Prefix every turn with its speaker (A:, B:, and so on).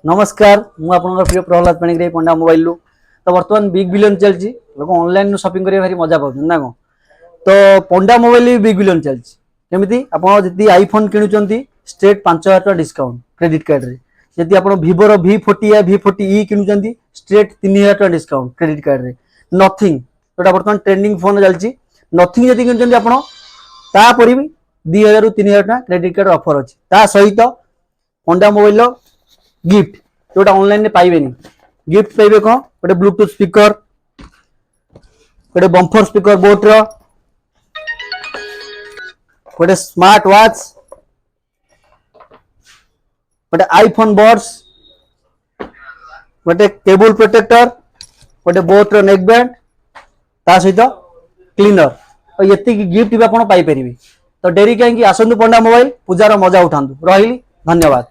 A: नमस्कार मु आपन प्रिय प्रहलाद पाणिग्राही पंडा मोबाइल लु तो वर्तमान बिग बिलियन चलची लोक ऑनलाइन शॉपिंग करिया भारी मजा पाउछन ना को तो पंडा मोबाइल बिग बिलियन चलची केमिति आपन जति आईफोन किनुचंती स्ट्रेट 5000 टका डिस्काउंट क्रेडिट कार्ड रे जति आपन Vivo रो V40 या V40e किनुचंती स्ट्रेट 3000 टका डिस्काउंट क्रेडिट कार्ड रे नथिंग जोटा वर्तमान ट्रेंडिंग फोन चलची नथिंग जति किनुचंती आपन ता परि भी 2000 रु 3000 टका क्रेडिट कार्ड ऑफर अछि ता सहित पंडा मोबाइल गिफ्ट जोटा ऑनलाइन ने पाइबे नहीं गिफ्ट पाइबे कौन गोटे ब्लूटूथ स्पीकर गोटे बम्फर स्पीकर बोट रो गोटे स्मार्ट वॉच गोटे आईफोन बड्स गोटे केबल प्रोटेक्टर गोटे बोट रो नेक बैंड ता सहित क्लीनर और ये गिफ्ट भी आप पाई परिबे तो डेरी कहीं आसतु पंडा मोबाइल पूजार मजा उठातु रही धन्यवाद।